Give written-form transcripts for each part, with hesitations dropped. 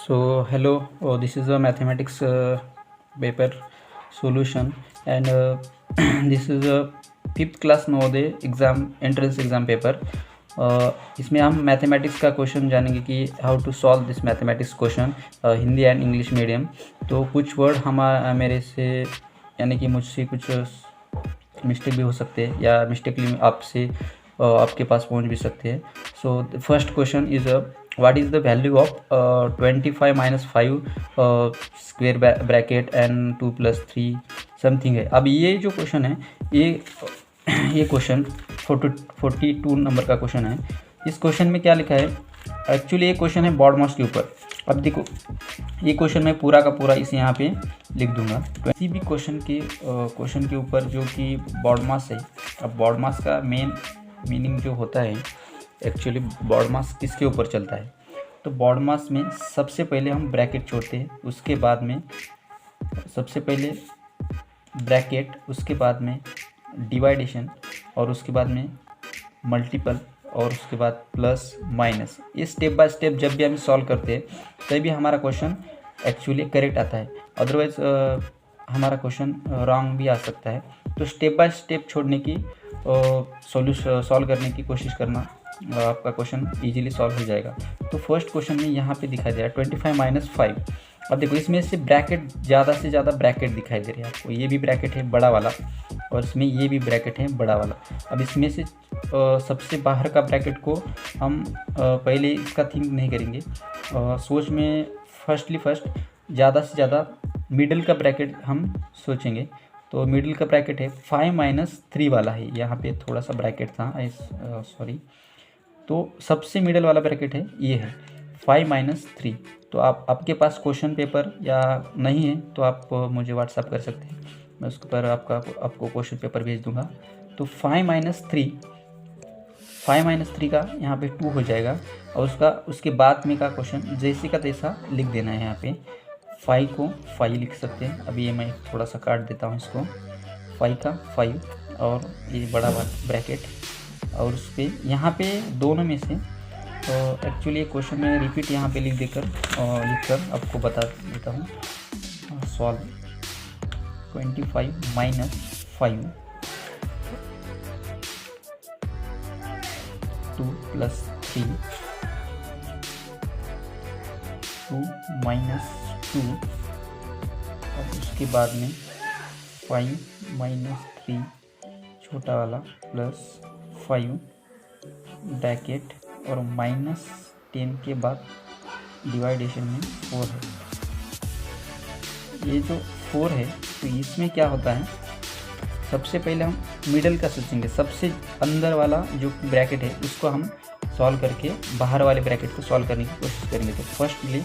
So hello, this is a mathematics paper solution, and this is a 5th class Navodaya exam entrance exam paper. इसमें हम mathematics का question जानेंगे कि how to solve this mathematics question Hindi and English medium. तो कुछ word मेरे से यानी कि मुझसे कुछ मिस्टेक भी हो सकते हैं या मिस्टेकली आपके पास पहुंच भी सकते हैं। So the first question is what is the value of 25 minus 5 square bracket and 2 plus 3 something है। अब ये जो क्वेश्चन है ये क्वेश्चन 42 नंबर का क्वेश्चन है। इस क्वेश्चन में क्या लिखा है, एक्चुअली ये क्वेश्चन है बॉड मास के ऊपर। अब देखो ये क्वेश्चन मैं पूरा का पूरा इसे यहाँ पे लिख दूंगा। किसी भी क्वेश्चन के ऊपर जो कि बॉड मास है। अब बॉड मास का मेन मीनिंग जो होता है, एक्चुअली बॉड मास किसके ऊपर चलता है, तो बॉड मास में सबसे पहले हम ब्रैकेट छोड़ते हैं, उसके बाद में सबसे पहले ब्रैकेट, उसके बाद में डिवाइडेशन, और उसके बाद में मल्टीपल, और उसके बाद प्लस माइनस। ये स्टेप बाय स्टेप जब भी हम सॉल्व करते हैं तभी हमारा क्वेश्चन एक्चुअली करेक्ट आता है, अदरवाइज हमारा क्वेश्चन रॉन्ग भी आ सकता है। तो स्टेप बाय स्टेप छोड़ने की सॉल्व करने की कोशिश करना, आपका क्वेश्चन इजीली सॉल्व हो जाएगा। तो फर्स्ट क्वेश्चन में यहाँ पे दिखाई दे रहा है 25 माइनस 5। अब देखो इसमें से ब्रैकेट ज़्यादा से ज़्यादा ब्रैकेट दिखाई दे रहे हैं आपको। ये भी ब्रैकेट है बड़ा वाला, और इसमें ये भी ब्रैकेट है बड़ा वाला। अब इसमें से सबसे बाहर का ब्रैकेट को हम पहले इसका थिंक नहीं करेंगे, सोच में फर्स्ट ज़्यादा से ज़्यादा मिडिल का ब्रैकेट हम सोचेंगे। तो मिडिल का ब्रैकेट है 5 माइनस 3 वाला है, यहाँ पे थोड़ा सा ब्रैकेट था, सॉरी। तो सबसे मिडिल वाला ब्रैकेट है ये है 5 माइनस 3। तो आपके पास क्वेश्चन पेपर या नहीं है तो आप मुझे व्हाट्सअप कर सकते हैं, मैं उसके पर आपको क्वेश्चन पेपर भेज दूंगा। तो 5 माइनस 3 का यहाँ पे 2 हो जाएगा, और उसके बाद में का क्वेश्चन जैसे का तैसा लिख देना है। यहाँ पे 5 को 5 लिख सकते हैं। अभी ये मैं थोड़ा सा काट देता हूँ इसको, 5 का 5, और ये बड़ा ब्रैकेट, और उस पर यहाँ पे दोनों में से तो एक्चुअली क्वेश्चन में रिपीट यहाँ पे लिखकर आपको बता देता हूँ। सॉल्व 25 माइनस 5 2 प्लस 3 2 माइनस 2, और उसके बाद में 5 माइनस 3 छोटा वाला प्लस 5 ब्रैकेट, और माइनस 10 के बाद डिवाइडेशन में 4 है। ये जो 4 है तो इसमें क्या होता है, सबसे पहले हम मिडल का सोचेंगे, सबसे अंदर वाला जो ब्रैकेट है उसको हम सॉल्व करके बाहर वाले ब्रैकेट को सॉल्व करने की कोशिश करेंगे। तो फर्स्टली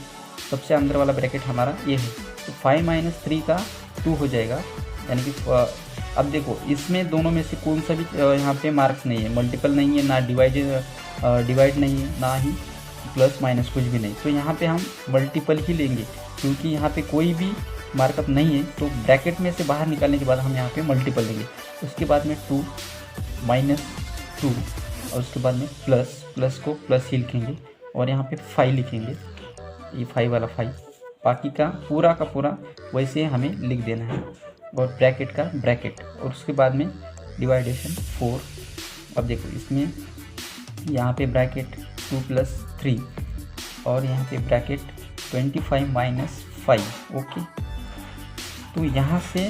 सबसे अंदर वाला ब्रैकेट हमारा ये है, तो 5 माइनस 3 का 2 हो जाएगा, यानी कि अब देखो इसमें दोनों में से कौन सा भी यहाँ पे मार्क्स नहीं है, मल्टीपल नहीं है, ना डिवाइड नहीं है, ना ही प्लस माइनस, कुछ भी नहीं। तो यहाँ पे हम मल्टीपल ही लेंगे, क्योंकि यहाँ पे कोई भी मार्कअप नहीं है। तो ब्रैकेट में से बाहर निकालने के बाद हम यहाँ पे मल्टीपल लेंगे। उसके बाद में 2 माइनस 2, और उसके बाद में प्लस को प्लस ही लिखेंगे, और यहाँ पे 5 लिखेंगे, ये 5 वाला 5। बाकी का पूरा वैसे हमें लिख देना है, और ब्रैकेट का ब्रैकेट, और उसके बाद में डिवाइडेशन 4। अब देखो इसमें यहाँ पे ब्रैकेट 2 प्लस 3, और यहाँ पे ब्रैकेट 25 माइनस 5। ओके, तो यहाँ से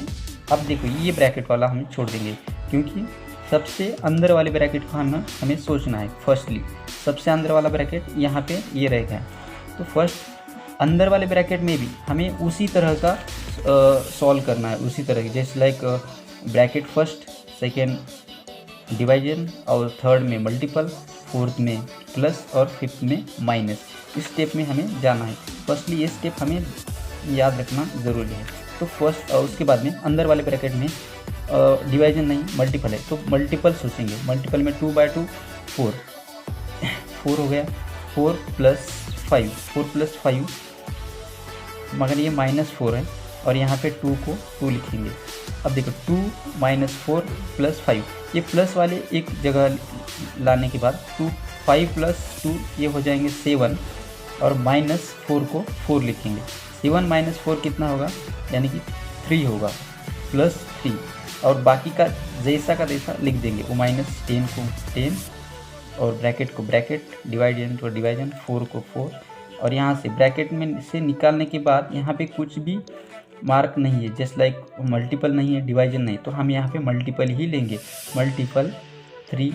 अब देखो ये ब्रैकेट वाला हम छोड़ देंगे, क्योंकि सबसे अंदर वाले ब्रैकेट को हमें सोचना है। फर्स्टली सबसे अंदर वाला ब्रैकेट यहाँ पे ये रहेगा। तो फर्स्ट अंदर वाले ब्रैकेट में भी हमें उसी तरह का सॉल्व करना है, उसी तरह की, जैसे like bracket first, second division, और थर्ड में मल्टीपल, फोर्थ में प्लस, और फिफ्थ में माइनस। इस स्टेप में हमें जाना है। फर्स्टली ये स्टेप हमें याद रखना ज़रूरी है। तो फर्स्ट उसके बाद में अंदर वाले ब्रैकेट में डिवाइजन नहीं, मल्टीपल है, तो मल्टीपल सोचेंगे। मल्टीपल में 2 बाई 2 4 हो गया, 4 प्लस 5, मगर ये माइनस 4 है, और यहाँ पे 2 को 2 लिखेंगे। अब देखो 2 माइनस 4 प्लस 5, ये प्लस वाले एक जगह लाने के बाद 5 प्लस 2 ये हो जाएंगे 7, और -4 को 4 लिखेंगे। 7 - 4 कितना होगा, यानी कि 3 होगा, +3, और बाकी का जैसा का तैसा लिख देंगे। वो -10 को 10 और ब्रैकेट को ब्रैकेट, डिवाइजन को डिवाइजन, 4 को 4, और यहाँ से ब्रैकेट में से निकालने के बाद यहाँ पे कुछ भी मार्क नहीं है, जस्ट लाइक मल्टीपल नहीं है, डिवाइजन नहीं, तो हम यहाँ पे मल्टीपल ही लेंगे। मल्टीपल 3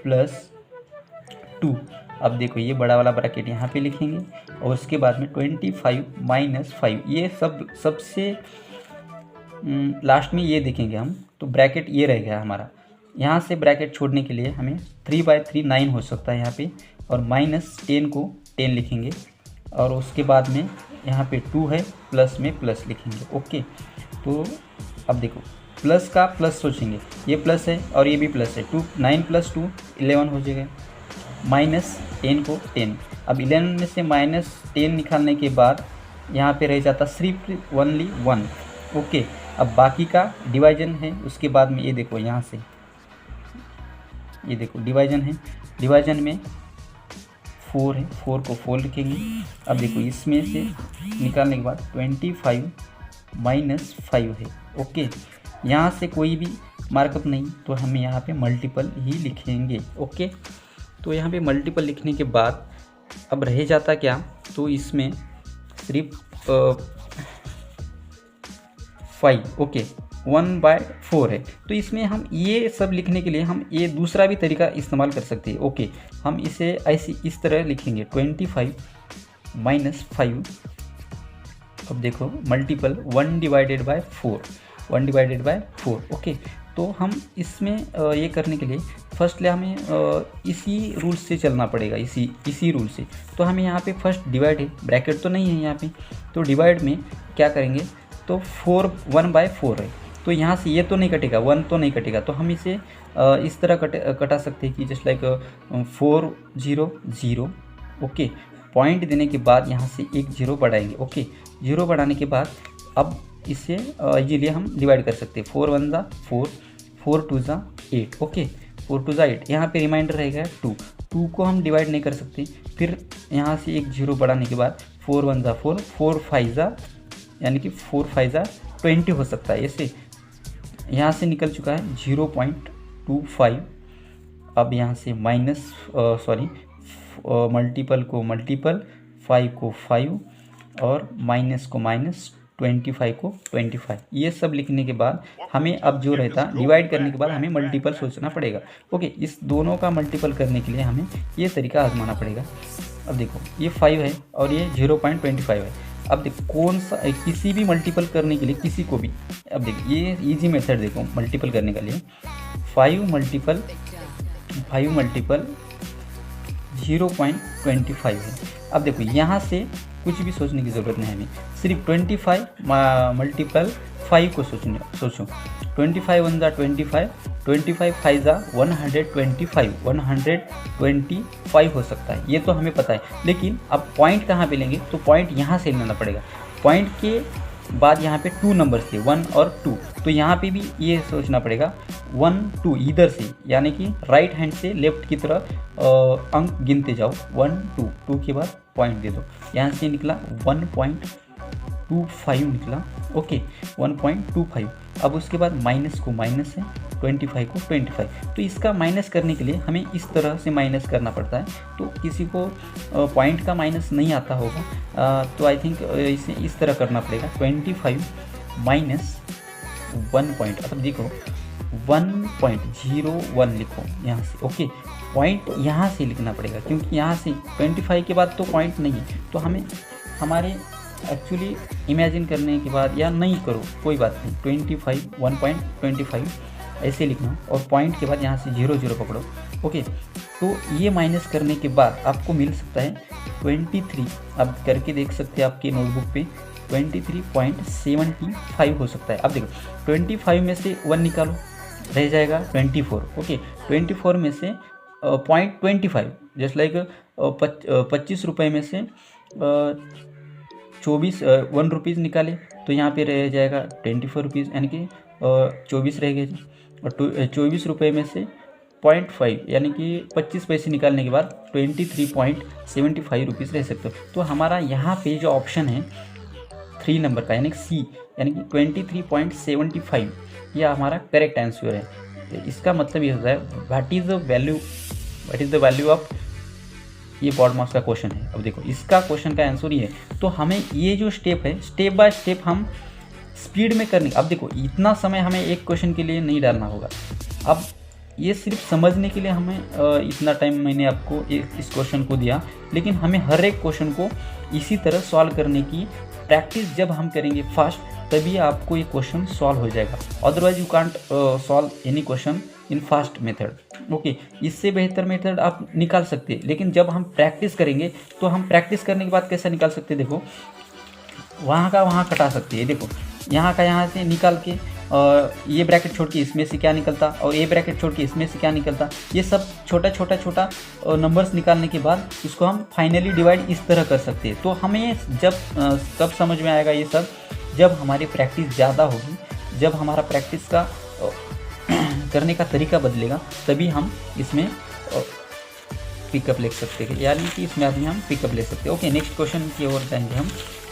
+ 2। अब देखो ये बड़ा वाला ब्रैकेट यहाँ पे लिखेंगे, और उसके बाद में 25 - 5, ये सबसे लास्ट में ये देखेंगे हम, तो ब्रैकेट ये रह गया हमारा। यहाँ से ब्रैकेट छोड़ने के लिए हमें 3/3 9 हो सकता है यहाँ पे, और -10 को 10 लिखेंगे, और उसके बाद में यहाँ पे 2 है, प्लस में प्लस लिखेंगे। ओके, तो अब देखो प्लस का प्लस सोचेंगे, ये प्लस है और ये भी प्लस है, 9 + 2 11 हो जाएगा, -10 को 10। अब 11 में से -10 निकालने के बाद यहाँ पे रह जाता सिर्फ ओनली 1। ओके, अब बाकी का डिवाइजन है, उसके बाद में ये देखो यहाँ से, ये देखो डिवाइजन है, डिवाइजन में 4 है, 4 को 4 लिखेंगे। अब देखो इसमें से निकालने के बाद 25 - 5 है। ओके, यहाँ से कोई भी मार्कअप नहीं, तो हम यहाँ पे मल्टीपल ही लिखेंगे। ओके, तो यहाँ पे मल्टीपल लिखने के बाद अब रह जाता क्या, तो इसमें सिर्फ 5। ओके, 1/4 है, तो इसमें हम ये सब लिखने के लिए हम ये दूसरा भी तरीका इस्तेमाल कर सकते हैं। ओके, हम इसे ऐसी इस तरह लिखेंगे, 25 - 5। अब देखो मल्टीपल 1/4, 1/4। ओके, तो हम इसमें ये करने के लिए फर्स्टली हमें इसी रूल से चलना पड़ेगा, इसी रूल से। तो हमें यहाँ पे फर्स्ट डिवाइड है, ब्रैकेट तो नहीं है यहाँ पे, तो डिवाइड में क्या करेंगे, तो 1/4 है, तो यहाँ से ये तो नहीं कटेगा, 1 तो नहीं कटेगा, तो हम इसे इस तरह कटा सकते हैं कि जस्ट लाइक 4 0 0। ओके, पॉइंट देने के बाद यहाँ से एक 0 बढ़ाएंगे। ओके, 0 बढ़ाने के बाद अब इसे इजीली हम डिवाइड कर सकते हैं, 4 1 = 4, 4 2 = 8। ओके, 4 2 = 8, यहाँ पे रिमाइंडर रहेगा 2 को हम डिवाइड नहीं कर सकते। फिर यहाँ से एक 0 बढ़ाने के बाद 4 1 = 4, 4 5 यानी कि 4 5 = 20 हो सकता है। ऐसे यहाँ से निकल चुका है 0.25। अब यहाँ से मल्टीपल को मल्टीपल, 5 को 5, और माइनस को माइनस, 25 को 25। ये सब लिखने के बाद हमें अब जो रहता, डिवाइड करने के बाद हमें मल्टीपल सोचना पड़ेगा। ओके, इस दोनों का मल्टीपल करने के लिए हमें ये तरीका आजमाना पड़ेगा। अब देखो ये 5 है और ये 0.25 है। अब देखो कौन सा, किसी भी मल्टीपल करने के लिए किसी को भी, अब देखो ये इजी मेथड देखो मल्टीपल करने के लिए, 5 मल्टीपल 0.25 है। अब देखो यहाँ से कुछ भी सोचने की ज़रूरत नहीं है, हमें सिर्फ 25 मल्टीपल 5 को सोचो। 25 1 = 25, 25 5 = 125, 125 हो सकता है, ये तो हमें पता है। लेकिन अब पॉइंट कहाँ पे लेंगे, तो पॉइंट यहाँ से लेना पड़ेगा। पॉइंट के बाद यहाँ पे 2 नंबर्स थे, 1 और 2, तो यहाँ पे भी ये सोचना पड़ेगा 1 2 इधर से, यानी कि राइट हैंड से लेफ्ट की तरफ अंक गिनते जाओ, 1 2, 2 के बाद पॉइंट दे दो। यहाँ से निकला 1.25 निकला। ओके, 1.25। अब उसके बाद माइनस को माइनस है, 25 को 25, तो इसका माइनस करने के लिए हमें इस तरह से माइनस करना पड़ता है। तो किसी को पॉइंट का माइनस नहीं आता होगा, तो आई थिंक इसे इस तरह करना पड़ेगा, 25 माइनस 1 पॉइंट। अब देखो 1.01 लिखो यहाँ से। ओके, पॉइंट यहाँ से लिखना पड़ेगा, क्योंकि यहाँ से 25 के बाद तो पॉइंट नहीं है, तो हमें हमारे एक्चुअली इमेजिन करने के बाद, या नहीं करो कोई बात नहीं, 25 1.25 ऐसे लिखना, और पॉइंट के बाद यहाँ से 0 0 पकड़ो। ओके, तो ये माइनस करने के बाद आपको मिल सकता है 23। अब करके देख सकते हैं आपके नोटबुक पे, 23.75 हो सकता है। अब देखो 25 में से 1 निकालो, रह जाएगा 24। ओके, 24 में से 0.25, जस्ट लाइक 25 रुपये में से 1 रुपीज़ निकाले, तो यहाँ पे रह जाएगा 24 रुपीज़, यानी कि 24 रह गए। और 24 रुपये में से 0.5 यानी कि 25 पैसे निकालने के बाद 23.75 रुपीज़ रह सकते हो। तो हमारा यहाँ पे जो ऑप्शन है 3 नंबर का यानी कि सी यानी कि 23.75 यह हमारा करेक्ट आंसर है। तो इसका मतलब ये होता है what is the value of, ये बोर्ड मार्क्स का क्वेश्चन है। अब देखो इसका क्वेश्चन का आंसर ये है। तो हमें ये जो स्टेप है स्टेप बाय स्टेप हम स्पीड में करने, अब देखो इतना समय हमें एक क्वेश्चन के लिए नहीं डालना होगा। अब ये सिर्फ समझने के लिए हमें इतना टाइम मैंने आपको इस क्वेश्चन को दिया, लेकिन हमें हर एक क्वेश्चन को इसी तरह सॉल्व करने की प्रैक्टिस जब हम करेंगे फास्ट, तभी आपको ये क्वेश्चन सॉल्व हो जाएगा। Otherwise you can't solve any question in fast method. Okay, इससे बेहतर मेथड आप निकाल सकते हैं, लेकिन जब हम प्रैक्टिस करेंगे तो हम प्रैक्टिस करने के बाद कैसे निकाल सकते हैं, देखो वहाँ का वहाँ कटा सकते हैं। देखो यहाँ का यहाँ से निकाल के ये ब्रैकेट छोड़ के इसमें से क्या निकलता और ये ब्रैकेट छोड़ के इसमें से क्या निकलता, ये सब छोटा नंबर्स निकालने के बाद इसको हम फाइनली डिवाइड इस तरह कर सकते हैं। तो हमें जब कब समझ में आएगा ये सब, जब हमारी प्रैक्टिस ज़्यादा होगी, जब हमारा प्रैक्टिस का करने का तरीका बदलेगा, तभी हम इसमें पिकअप ले सकते हैं, यानी कि इसमें अभी हम पिकअप ले सकते हैं। ओके, नेक्स्ट क्वेश्चन की ओर जाएंगे हम।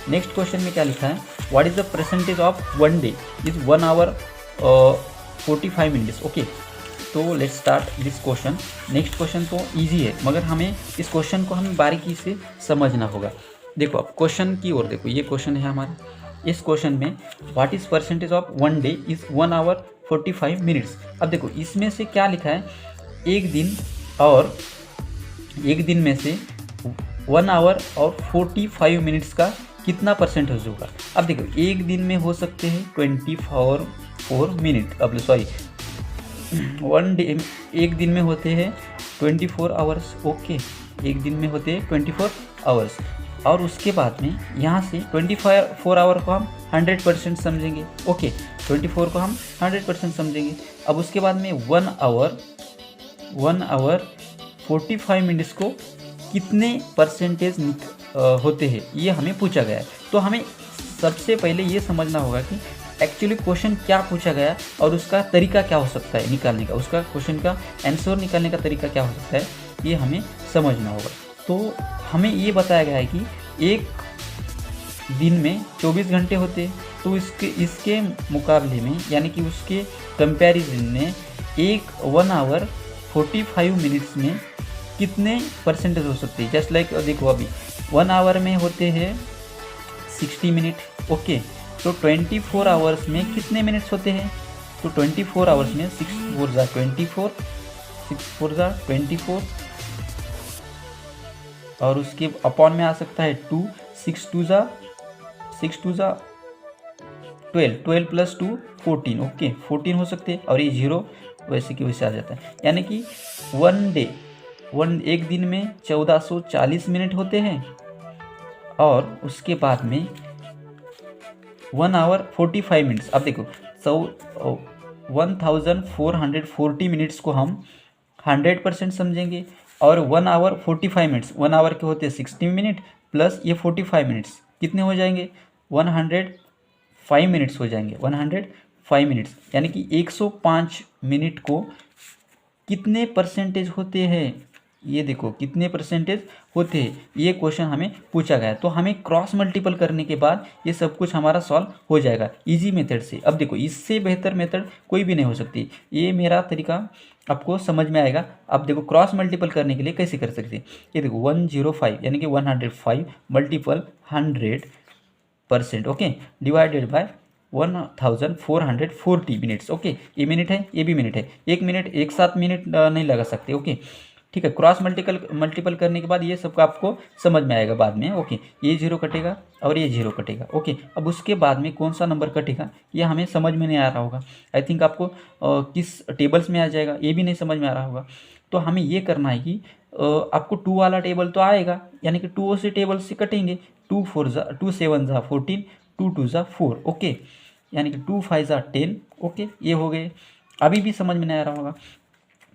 नेक्स्ट क्वेश्चन में क्या लिखा है, what is the percentage of 1 day is 1 hour 45 minutes. Okay, तो let's start this question. Next question तो इजी है, मगर हमें इस क्वेश्चन को हमें बारीकी से समझना होगा। देखो अब क्वेश्चन की ओर देखो, ये क्वेश्चन है हमारा। इस क्वेश्चन में what is percentage of 1 day is 1 hour 45 minutes. अब देखो इसमें से क्या लिखा है, एक दिन, और एक दिन में से 1 आवर और 45 मिनट्स का कितना परसेंटेज होगा। अब देखो एक दिन में हो सकते हैं 24 मिनट, अब सॉरी 1 डे, एक दिन में होते हैं 24 आवर्स। ओके, एक दिन में होते हैं 24 आवर्स, और उसके बाद में यहाँ से 24 आवर को हम 100% समझेंगे। ओके, 24 को हम 100% समझेंगे। अब उसके बाद में 1 आवर 45 मिनट्स को कितने परसेंटेज होते हैं, ये हमें पूछा गया है। तो हमें सबसे पहले ये समझना होगा कि एक्चुअली क्वेश्चन क्या पूछा गया और उसका तरीका क्या हो सकता है निकालने का, उसका क्वेश्चन का आंसर निकालने का तरीका क्या हो सकता है, ये हमें समझना होगा। तो हमें ये बताया गया है कि एक दिन में 24 घंटे होते हैं, तो इसके मुकाबले में यानी कि उसके कंपैरिजन में 1 आवर 45 मिनट्स में कितने परसेंटेज हो सकते हैं। जस्ट लाइक देखो अभी 1 आवर में होते हैं 60 मिनट। ओके, तो 24 आवर्स में कितने मिनट्स होते हैं, तो 24 आवर्स में 6 4 जा 24 और उसके अपॉन में आ सकता है 2, 6 2 जा 12 प्लस 2 14। ओके, 14 हो सकते हैं, और ये 0 वैसे की वैसे आ जाता है। यानी कि एक दिन में 1440 मिनट होते हैं, और उसके बाद में 1 आवर 45 मिनट्स। अब देखो 1440 मिनट्स को हम 100% समझेंगे, और 1 आवर 45 मिनट्स, 1 आवर के होते हैं 60 मिनट प्लस ये 45 मिनट्स कितने हो जाएंगे, 105 मिनट्स हो जाएंगे, 105 मिनट्स। यानी कि 105 मिनट को कितने परसेंटेज होते हैं, ये देखो कितने परसेंटेज होते हैं, ये क्वेश्चन हमें पूछा गया है। तो हमें क्रॉस मल्टीपल करने के बाद ये सब कुछ हमारा सॉल्व हो जाएगा इजी मेथड से। अब देखो इससे बेहतर मेथड कोई भी नहीं हो सकती, ये मेरा तरीका आपको समझ में आएगा। अब देखो क्रॉस मल्टीपल करने के लिए कैसे कर सकते हैं, ये देखो 105 यानी कि 105 multiple 100%। Okay, divided by 1440 minutes. Okay, ये मिनट है, ये भी मिनट है, एक मिनट एक साथ मिनट नहीं लगा सकते। ओके, ठीक है, क्रॉस मल्टीपल करने के बाद ये सबका आपको समझ में आएगा बाद में। ओके, ये 0 कटेगा और ये 0 कटेगा। ओके, अब उसके बाद में कौन सा नंबर कटेगा ये हमें समझ में नहीं आ रहा होगा। आई थिंक आपको किस टेबल्स में आ जाएगा ये भी नहीं समझ में आ रहा होगा। तो हमें ये करना है कि आपको 2 वाला टेबल तो आएगा, यानी कि 2 से टेबल से कटेंगे। 2 7 जा 14, 2 2 जा 4। ओके, यानी कि 2 5 जा 10। ओके, ये हो गए, अभी भी समझ में नहीं आ रहा होगा।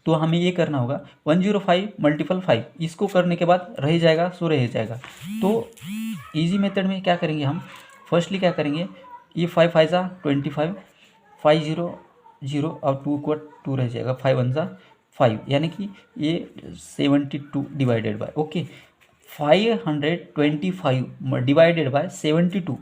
तो हमें ये करना होगा 105 मल्टीपल 5, इसको करने के बाद रह जाएगा सो रह जाएगा। तो इजी मेथड में क्या करेंगे हम, फर्स्टली क्या करेंगे, ये 5 5 जा 25, 5 0 0 और 2 को 2 रह जाएगा, 5 1 जा 5 यानी कि ये 72 divided by, okay 525 divided by 72।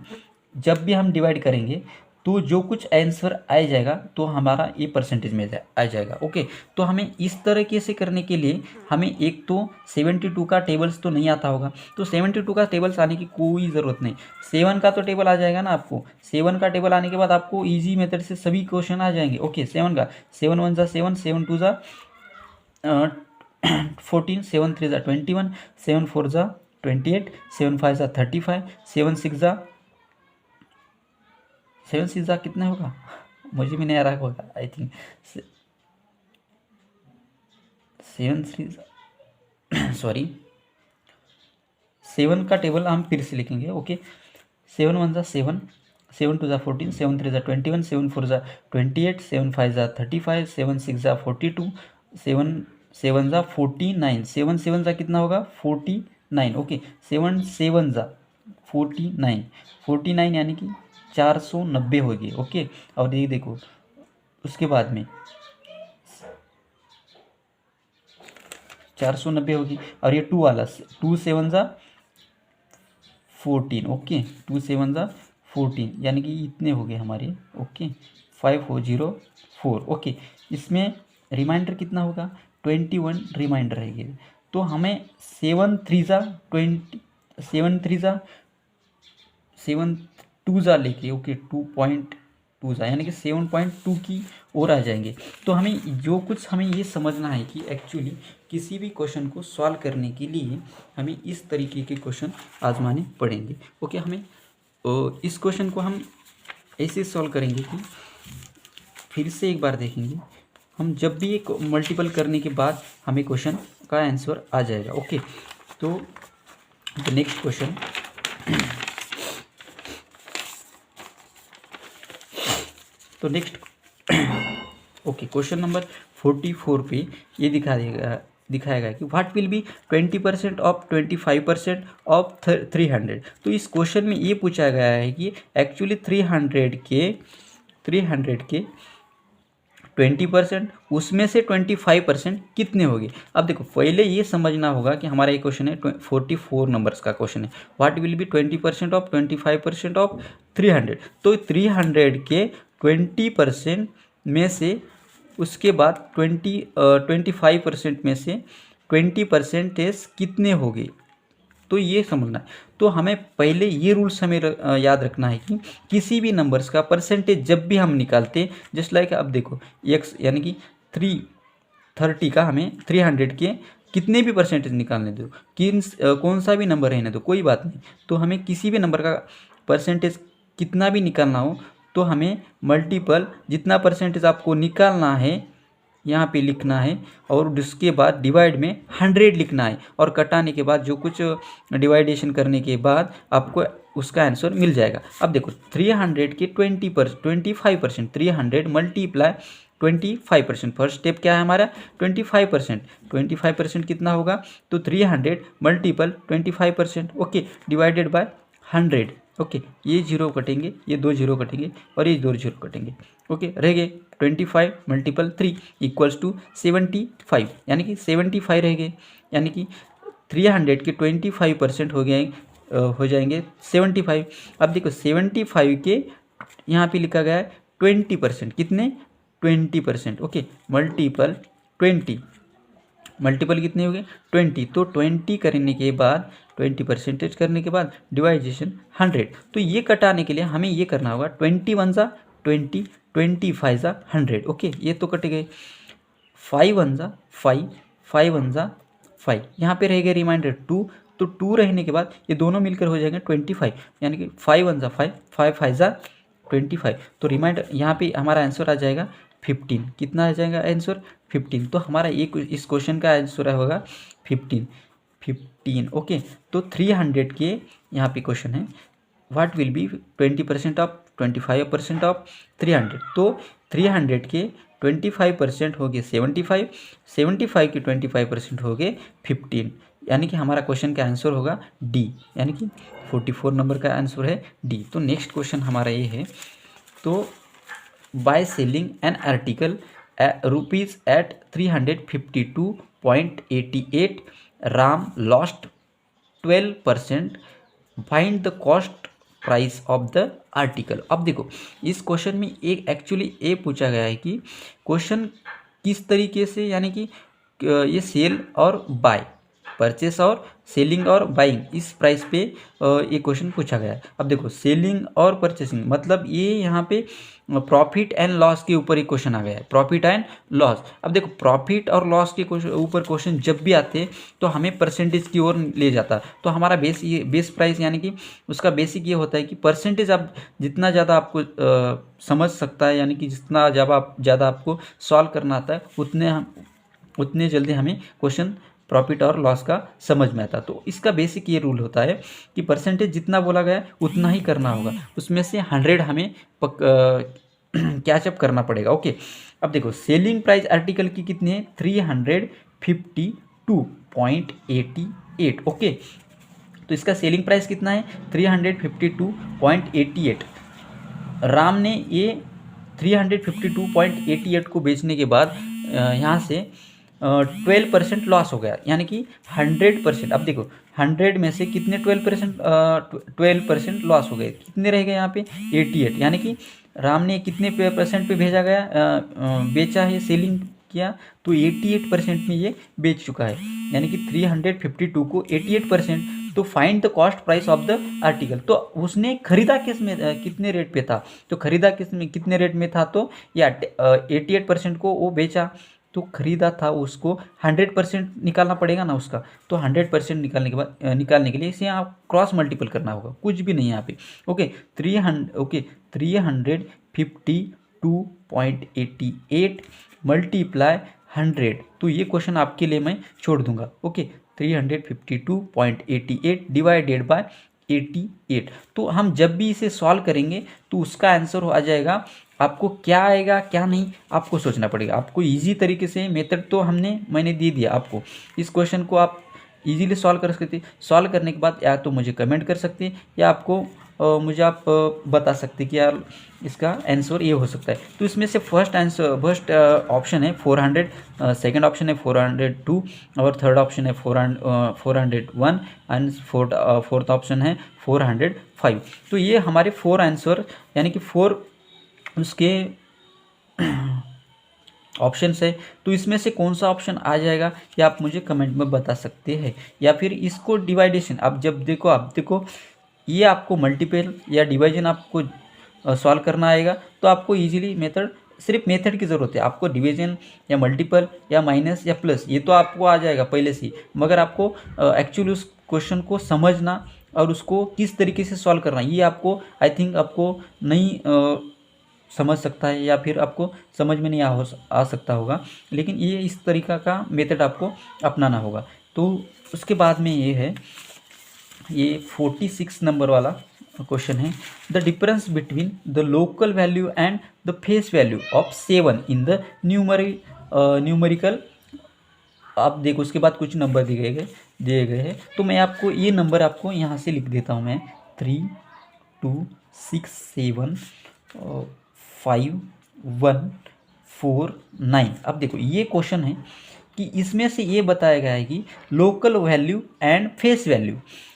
जब भी हम डिवाइड करेंगे तो जो कुछ आंसर आ जाएगा तो हमारा ये परसेंटेज में आ जाएगा, ओके। तो हमें इस तरीके से करने के लिए हमें एक तो 72 का टेबल्स तो नहीं आता होगा, तो 72 का टेबल्स आने की कोई ज़रूरत नहीं। 7 का तो टेबल आ जाएगा ना आपको, 7 का टेबल आने के बाद आपको ईजी मेथड से सभी क्वेश्चन आ जाएंगे, ओके। 7 का 7 1 जा 7, 7 2 जा 14, 7 3 जा 21, 7 4 जा 28, 7 5 जा 35, 7 6 जा 7 6 जा कितना होगा मुझे भी नहीं आ रहा होगा, आई थिंक 7 3 सॉरी 7 का टेबल हम फिर से लिखेंगे, ओके। 7 1 जा 7, 7 2 जा 14, 7 3 जा 21, 7 4 जा 28, 7 5 जा 35, 7 6 जा 42, 7 7 जा 49, 7 7 जा कितना होगा 49, ओके। 7 7 जा 49, 49 यानी कि 490 होगी, ओके। और ये देखो उसके बाद में 490 होगी, और ये 2 वाला 2 7 जा 14, ओके 2 7 जा 14 यानी कि इतने हो गए हमारे, ओके 5404, ओके। इसमें रिमाइंडर कितना होगा 21 रिमाइंडर रहेगी, तो हमें 7 3 जा 20, 7 3 जा 7 2 जा लेके, ओके 2.2 जा यानी कि 7.2 की ओर आ जाएंगे। तो हमें जो कुछ हमें ये समझना है कि एक्चुअली किसी भी क्वेश्चन को सॉल्व करने के लिए हमें इस तरीके के क्वेश्चन आजमाने पड़ेंगे, ओके। हमें इस क्वेश्चन को हम ऐसे सॉल्व करेंगे कि फिर से एक बार देखेंगे हम, जब भी एक मल्टीपल करने के बाद हमें क्वेश्चन का आंसर आ जाएगा, ओके। तो नेक्स्ट क्वेश्चन तो नेक्स्ट ओके क्वेश्चन नंबर 44 पे ये दिखाएगा कि what will be 20% of 25% of 300। तो इस क्वेश्चन में ये पूछा गया है कि एक्चुअली 300 के 20% उसमें से 25% कितने होंगे। अब देखो पहले ये समझना होगा कि हमारा ये क्वेश्चन है 44 नंबर्स का क्वेश्चन है, what will be 20% of 25% of 300। तो 300 के 20% में से उसके बाद 25% में से 20% कितने होंगे, तो ये समझना है। तो हमें पहले ये रूल्स हमें याद रखना है कि किसी भी नंबर्स का परसेंटेज जब भी हम निकालते, जस्ट लाइक अब देखो x यानी कि 330 का हमें 300 के कितने भी परसेंटेज निकालने दो, कौन सा भी नंबर रहने दो कोई बात नहीं, तो हमें किसी भी नंबर का परसेंटेज कितना भी निकालना हो तो हमें मल्टीपल जितना परसेंटेज आपको निकालना है यहाँ पे लिखना है, और उसके बाद डिवाइड में 100 लिखना है, और कटाने के बाद जो कुछ डिवाइडेशन करने के बाद आपको उसका आंसर मिल जाएगा। अब देखो 300 के 25%, 300 मल्टीप्लाई 25%, फर्स्ट स्टेप क्या है हमारा 25% कितना होगा, तो 300 multiple 25%, okay divided by 100, okay. ये जीरो कटेंगे, ये 2 जीरो कटेंगे और ये 2 जीरो कटेंगे, ओके रह गए 25 मल्टीपल 3 इक्वल्स टू 75, यानी कि 75 रह गए, यानी कि 300 के 25% हो जाएंगे 75। अब देखो 75 के यहाँ पे लिखा गया है 20%, कितने 20%, ओके मल्टीपल 20, मल्टीपल कितने हो गए 20, तो 20 करने के बाद 20% करने के बाद डिवाइडेशन 100। तो ये कटाने के लिए हमें ये करना होगा 21 जा 20, 25 जा 100, ओके ये तो कट गए, 5 1 जा 5, 5 1 जा 5, यहाँ पे रह गए रिमाइंडर 2, तो 2 रहने के बाद ये दोनों मिलकर हो जाएंगे 25, यानी कि 5 1 जा 5, 5 5 जा 25, तो रिमाइंडर यहाँ पे हमारा आंसर आ जाएगा 15, कितना आ जाएगा आंसर 15। तो हमारा ये इस क्वेश्चन का आंसर होगा 15, ओके। तो 300 के यहाँ पे क्वेश्चन है what will be 20% of 25% of 300, तो 300 के 25% हो गए 75, 75 के 25% हो गए 15, यानी कि हमारा क्वेश्चन का आंसर होगा डी, यानी कि 44 नंबर का आंसर है डी। तो नेक्स्ट क्वेश्चन हमारा ये है, तो by selling an article rupees at 352.88. RAM lost 12%. Find the cost price of the article. अब देखो इस क्वेश्चन में एक एक्चुअली ये पूछा गया है कि क्वेश्चन किस तरीके से, यानी कि ये सेल और बाय, परचेस और सेलिंग और बाइंग, इस प्राइस पे ये क्वेश्चन पूछा गया है। अब देखो सेलिंग और परचेसिंग मतलब ये यहाँ पे प्रॉफिट एंड लॉस के ऊपर ही क्वेश्चन आ गया है, प्रॉफिट एंड लॉस। अब देखो प्रॉफिट और लॉस के ऊपर क्वेश्चन जब भी आते हैं तो हमें परसेंटेज की ओर ले जाता है। तो हमारा बेस प्राइस यानी कि उसका बेसिक ये होता है कि परसेंटेज आप जितना ज़्यादा आपको समझ सकता है, यानी कि जितना ज़्यादा आपको सॉल्व करना आता है उतने जल्दी हमें क्वेश्चन प्रॉफिट और लॉस का समझ में आता। तो इसका बेसिक ये रूल होता है कि परसेंटेज जितना बोला गया उतना ही करना होगा, उसमें से 100 हमें कैचअप करना पड़ेगा। ओके, अब देखो सेलिंग प्राइस आर्टिकल की कितनी है, 352.88। ओके, तो इसका सेलिंग प्राइस कितना है, 352.88। राम ने ये 352.88 को बेचने के बाद यहाँ से 12% लॉस हो गया, यानी कि 100%। अब देखो 100 में से कितने 12% लॉस हो गए, कितने रह गए यहाँ पे 88, यानी कि राम ने कितने परसेंट पे भेजा गया बेचा है, सेलिंग किया तो 88% में ये बेच चुका है, यानी कि 352 को 88%। तो find the cost price of the article, तो उसने खरीदा किस में कितने रेट पे था, तो खरीदा किस में कितने रेट में था, तो या 88% को वो बेचा, तो खरीदा था उसको 100% निकालना पड़ेगा ना उसका। तो 100% निकालने के लिए इसे आप क्रॉस मल्टीपल करना होगा, कुछ भी नहीं यहाँ पे। ओके 352.88 मल्टीप्लाई 100, तो ये क्वेश्चन आपके लिए मैं छोड़ दूंगा। Okay 352.88 divided by 88। तो हम जब भी इसे सॉल्व करेंगे तो उसका आंसर आ जाएगा, आपको क्या आएगा क्या नहीं आपको सोचना पड़ेगा। आपको इजी तरीके से मेथड तो मैंने दे दिया आपको, इस क्वेश्चन को आप इजीली सॉल्व कर सकते। सॉल्व करने के बाद या तो मुझे कमेंट कर सकते हैं या आपको मुझे आप बता सकते कि यार इसका आंसर ये हो सकता है। तो इसमें से फर्स्ट ऑप्शन है 400, सेकंड ऑप्शन है 402 और थर्ड ऑप्शन है 401 एंड फोर्थ ऑप्शन है 405। तो ये हमारे 4 आंसर, यानी कि 4 उसके ऑप्शंस है। तो इसमें से कौन सा ऑप्शन आ जाएगा ये आप मुझे कमेंट में बता सकते हैं। या फिर इसको डिवाइडेशन आप देखो ये आपको मल्टीपल या डिवीजन आपको सॉल्व करना आएगा तो आपको इजीली सिर्फ मेथड की ज़रूरत है। आपको डिवीजन या मल्टीपल या माइनस या प्लस ये तो आपको आ जाएगा पहले से ही, मगर आपको एक्चुअली उस क्वेश्चन को समझना और उसको किस तरीके से सॉल्व करना ये आपको आई थिंक आपको नहीं समझ सकता है या फिर आपको समझ में नहीं आ सकता होगा, लेकिन ये इस तरीका का मेथड आपको अपनाना होगा। तो उसके बाद में ये है, ये 46 नंबर वाला क्वेश्चन है, the difference between the local value and the face value of 7 in the numerical. आप देखो उसके बाद कुछ नंबर दिए गए हैं, तो मैं आपको ये नंबर आपको यहाँ से लिख देता हूँ मैं, 3 2 6 7 5 1 4 9। अब देखो ये क्वेश्चन है कि इसमें से ये बताया गया है कि local value and face value.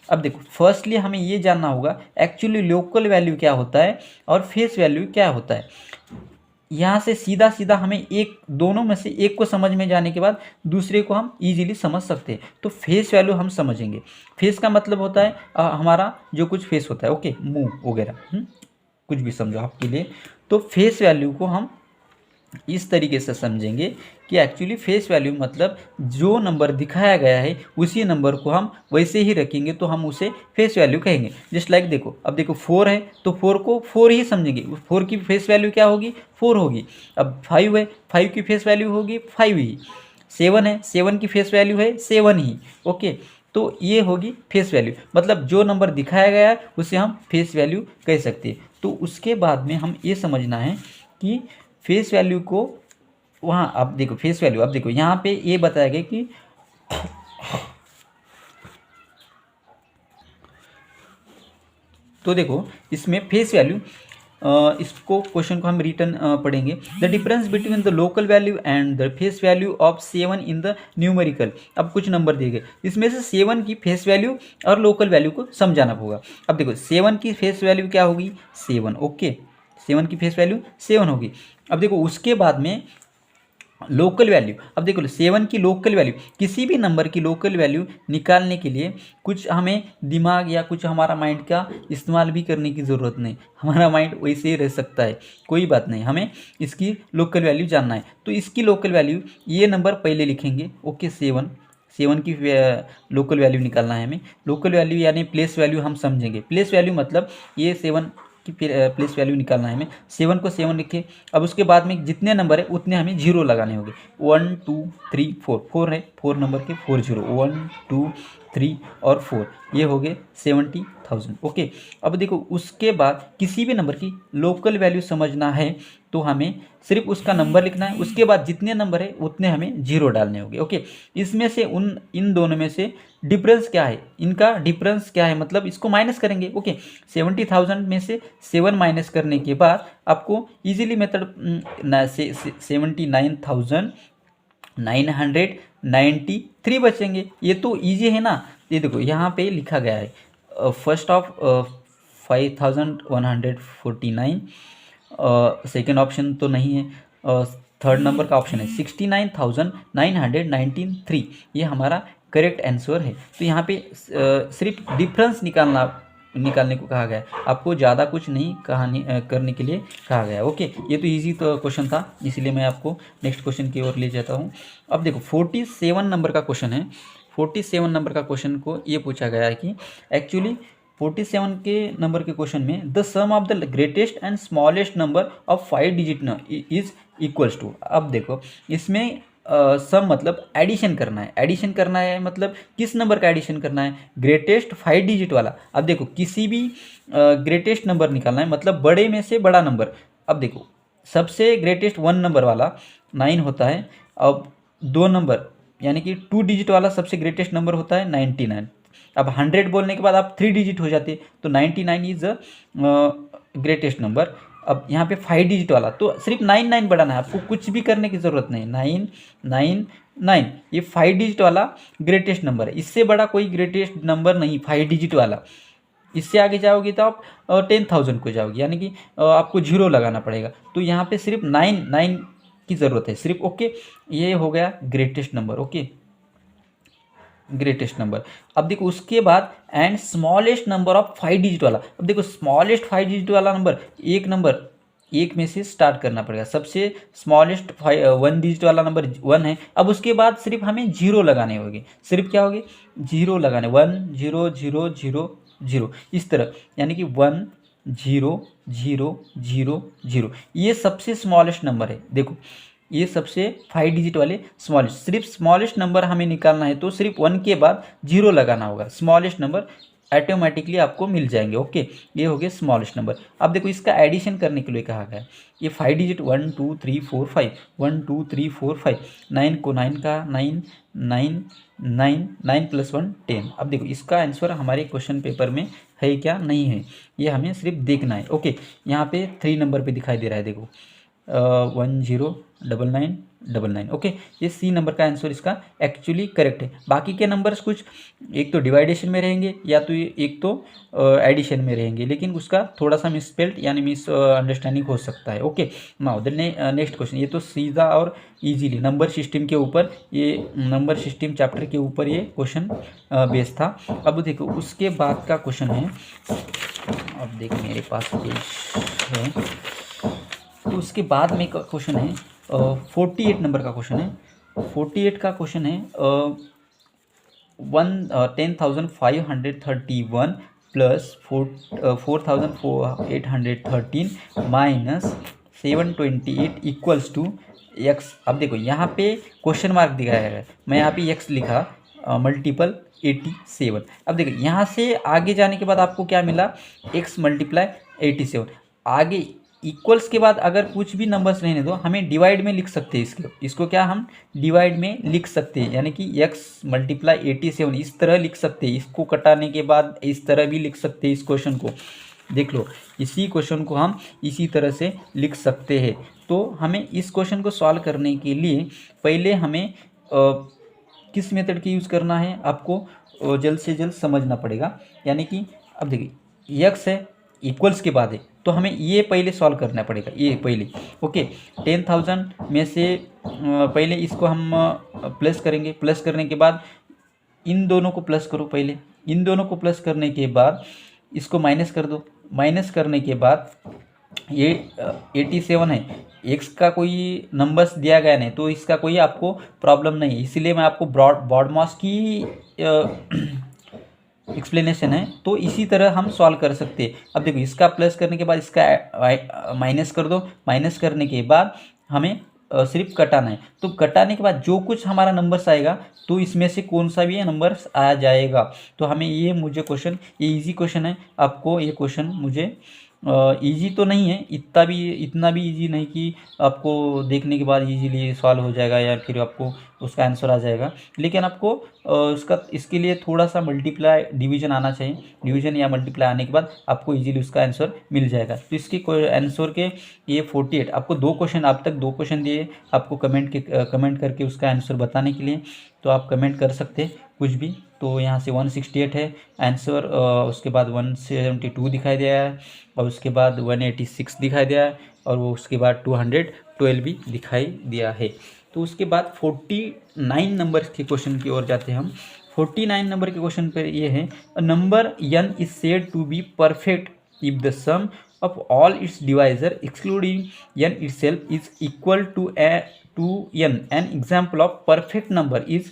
अब देखो फर्स्टली हमें ये जानना होगा एक्चुअली लोकल वैल्यू क्या होता है और फेस वैल्यू क्या होता है। यहाँ से सीधा हमें दोनों में से एक को समझ में जाने के बाद दूसरे को हम इजीली समझ सकते हैं। तो फेस वैल्यू हम समझेंगे। फेस का मतलब होता है हमारा जो कुछ फेस होता है, ओके, मुंह वगैरह, कुछ भी समझो आपके लिए। तो फेस वैल्यू को हम इस तरीके से समझेंगे कि एक्चुअली फेस वैल्यू मतलब जो नंबर दिखाया गया है उसी नंबर को हम वैसे ही रखेंगे तो हम उसे फेस वैल्यू कहेंगे। जस्ट लाइक देखो, अब देखो 4 है तो 4 को 4 ही समझेंगे, 4 की फेस वैल्यू क्या होगी, 4 होगी। अब 5 है, 5 की फेस वैल्यू होगी 5 ही। 7 है, 7 की फेस वैल्यू है 7 ही। ओके, तो ये होगी फेस वैल्यू, मतलब जो नंबर दिखाया गया है उसे हम फेस वैल्यू कह सकते हैं। तो उसके बाद में हम ये समझना है कि फेस वैल्यू को वहाँ, अब देखो फेस वैल्यू, अब देखो यहाँ पे ये बताया गया कि तो देखो इसमें फेस वैल्यू इसको क्वेश्चन को हम रिटर्न पढ़ेंगे। The difference between the local value and the face value of 7 in the numerical. अब कुछ नंबर दिए गए, इसमें से 7 की फेस वैल्यू और लोकल वैल्यू को समझाना होगा। अब देखो 7 की फेस वैल्यू क्या होगी 7, ओके 7 की फेस वैल्यू 7 होगी। अब देखो उसके बाद में लोकल वैल्यू, अब देखो 7 की लोकल वैल्यू, किसी भी नंबर की लोकल वैल्यू निकालने के लिए कुछ हमें दिमाग या कुछ हमारा माइंड का इस्तेमाल भी करने की ज़रूरत नहीं, हमारा माइंड वैसे ही रह सकता है, कोई बात नहीं, हमें इसकी लोकल वैल्यू जानना है। तो इसकी लोकल वैल्यू ये नंबर पहले लिखेंगे, ओके 7 की लोकल वैल्यू निकालना है हमें। लोकल वैल्यू यानी प्लेस वैल्यू हम समझेंगे। प्लेस वैल्यू मतलब ये 7 की प्लेस वैल्यू निकालना है हमें। 7 को 7 लिखे। अब उसके बाद में जितने नंबर है उतने हमें जीरो लगाने होंगे। 1 2 3 4, 4 है, 4 नंबर के 4 जीरो, 1 2 3 और 4, ये हो गए 70,000, ओके। अब देखो उसके बाद किसी भी नंबर की लोकल वैल्यू समझना है तो हमें सिर्फ उसका नंबर लिखना है, उसके बाद जितने नंबर है उतने हमें जीरो डालने होंगे, ओके। इसमें से इन दोनों में से डिफरेंस क्या है, इनका डिफरेंस क्या है, मतलब इसको माइनस करेंगे, ओके। 70,000 में से 7 माइनस करने के बाद आपको इजीली मेथड 79,993 बचेंगे। ये तो इजी है ना। ये देखो यहाँ पे लिखा गया है फर्स्ट ऑफ 5,149, सेकेंड ऑप्शन तो नहीं है, थर्ड नंबर का ऑप्शन है 69,993, ये हमारा करेक्ट आंसर है। तो यहाँ पे सिर्फ डिफरेंस निकालने को कहा गया है, आपको ज़्यादा कुछ नहीं करने के लिए कहा गया है, ओके। ये तो इजी तो क्वेश्चन था, इसलिए मैं आपको नेक्स्ट क्वेश्चन की ओर ले जाता हूँ। अब देखो 47 नंबर का क्वेश्चन है। 47 नंबर का क्वेश्चन को ये पूछा गया है कि एक्चुअली 47 के नंबर के क्वेश्चन में the sum of the greatest and smallest number of 5 digit is equals to. अब देखो इसमें सम मतलब एडिशन करना है, एडिशन करना है मतलब किस नंबर का एडिशन करना है, ग्रेटेस्ट 5 डिजिट वाला। अब देखो किसी भी ग्रेटेस्ट नंबर निकालना है, मतलब बड़े में से बड़ा नंबर। अब देखो सबसे ग्रेटेस्ट 1 नंबर वाला 9 होता है। अब 2 नंबर यानी कि 2 डिजिट वाला सबसे ग्रेटेस्ट नंबर होता है 99। अब 100 बोलने के बाद आप 3 डिजिट हो जाते, तो 99 इज द ग्रेटेस्ट नंबर। अब यहाँ पे 5 डिजिट वाला तो सिर्फ 99 बढ़ाना है, आपको कुछ भी करने की ज़रूरत नहीं। 999 ये 5 डिजिट वाला ग्रेटेस्ट नंबर है, इससे बड़ा कोई ग्रेटेस्ट नंबर नहीं 5 डिजिट वाला। इससे आगे जाओगे तो आप 10,000 को जाओगे, यानी कि आपको जीरो लगाना पड़ेगा। तो यहाँ पे सिर्फ 9 की ज़रूरत है सिर्फ, ओके। ये हो गया greatest number, okay, greatest number. अब देखो उसके बाद and smallest number of 5 digit वाला। अब देखो स्मॉलेस्ट 5 डिजिट वाला नंबर एक में से स्टार्ट करना पड़ेगा। सबसे स्मॉलेस्ट 1 डिजिट वाला नंबर 1 है। अब उसके बाद सिर्फ हमें जीरो लगाने होंगे, सिर्फ क्या होंगे जीरो लगाने, 1 0 0 0 0 इस तरह, यानी कि 1 0 0 0 0 ये सबसे स्मॉलेस्ट नंबर है। देखो ये सबसे 5 डिजिट वाले स्मॉलेस्ट, सिर्फ स्मॉलेस्ट नंबर हमें निकालना है तो सिर्फ 1 के बाद जीरो लगाना होगा, स्मॉलेस्ट नंबर ऑटोमेटिकली आपको मिल जाएंगे, ओके। ये हो गया स्मॉलेस्ट नंबर। अब देखो इसका एडिशन करने के लिए कहा गया है, ये 5 डिजिट 1 2 3 4 5, 1 2 3 4 5, 9 को 9 का 9 9 9 9 + 1 10। अब देखो इसका आंसर हमारे क्वेश्चन पेपर में है क्या नहीं है, ये हमें सिर्फ देखना है, ओके। यहाँ पे 3 नंबर पे दिखाई दे रहा है, देखो 109999, ओके। ये सी नंबर का आंसर इसका एक्चुअली करेक्ट है। बाकी के नंबर्स कुछ एक तो डिवाइडेशन में रहेंगे या तो एक तो एडिशन में रहेंगे, लेकिन उसका थोड़ा सा मिसस्पेल्ड यानी मिस अंडरस्टैंडिंग हो सकता है, okay. Now the next question, ये तो सीधा और इजीली नंबर सिस्टम के ऊपर, ये नंबर सिस्टम चैप्टर के ऊपर ये क्वेश्चन बेस्ड था। अब देखो उसके बाद का क्वेश्चन है, अब देख मेरे पास पेज है, तो उसके बाद में क्वेश्चन है 48 नंबर का क्वेश्चन है। 48 का क्वेश्चन है 10,531 plus 4,813 minus 728 equals to x. अब देखो यहाँ पे क्वेश्चन मार्क दिखाया है, मैं यहाँ पे एक्स लिखा मल्टीपल 87। अब देखो यहाँ से आगे जाने के बाद आपको क्या मिला, x × 87। आगे इक्वल्स के बाद अगर कुछ भी नंबर्स रहने दो, हमें डिवाइड में लिख सकते हैं इसको क्या हम डिवाइड में लिख सकते हैं, यानी कि x × 87 इस तरह लिख सकते हैं। इसको कटाने के बाद इस तरह भी लिख सकते हैं इस क्वेश्चन को। देख लो, इसी क्वेश्चन को हम इसी तरह से लिख सकते हैं। तो हमें इस क्वेश्चन को सॉल्व करने के लिए पहले हमें किस मेथड की यूज़ करना है आपको जल्द से जल्द समझना पड़ेगा। यानी कि अब देखिए यक्स है, इक्वल्स के बाद है, तो हमें ये पहले सॉल्व करना पड़ेगा, ये पहले। ओके, 10,000 में से पहले इसको हम प्लस करेंगे। प्लस करने के बाद इन दोनों को प्लस करो, पहले इन दोनों को प्लस करने के बाद इसको माइनस कर दो। माइनस करने के बाद ये 87 है, एक्स का कोई नंबर्स दिया गया नहीं, तो इसका कोई आपको प्रॉब्लम नहीं है, इसीलिए मैं आपको ब्रॉडमॉस की एक्सप्लेनेशन है। तो इसी तरह हम सॉल्व कर सकते हैं। अब देखो, इसका प्लस करने के बाद इसका माइनस कर दो। माइनस करने के बाद हमें सिर्फ कटाना है। तो कटाने के बाद जो कुछ हमारा नंबर्स आएगा, तो इसमें से कौन सा भी ये नंबर्स आ जाएगा। तो हमें ये मुझे क्वेश्चन, ये इजी क्वेश्चन है, आपको ये क्वेश्चन मुझे इजी तो नहीं है, इतना भी इजी नहीं कि आपको देखने के बाद इजीली सॉल्व हो जाएगा या फिर आपको उसका आंसर आ जाएगा। लेकिन आपको इसके लिए थोड़ा सा मल्टीप्लाई डिवीजन आना चाहिए। डिवीजन या मल्टीप्लाई आने के बाद आपको इजीली उसका आंसर मिल जाएगा। तो इसके आंसर के ये 48, आपको 2 क्वेश्चन, अब तक 2 क्वेश्चन दिए आपको कमेंट करके उसका आंसर बताने के लिए। तो आप कमेंट कर सकते हैं कुछ भी। तो यहाँ से 168 है आंसर, उसके बाद 172 दिखाई दिया है, और उसके बाद 186 दिखाई दिया है, और वो उसके बाद 212 भी दिखाई दिया है। तो उसके बाद 49 नंबर के क्वेश्चन की ओर जाते हैं हम। 49 नंबर के क्वेश्चन पर ये है, a number n is said to be perfect if the sum of all its divisor excluding n itself is equal to n। An example of perfect number is.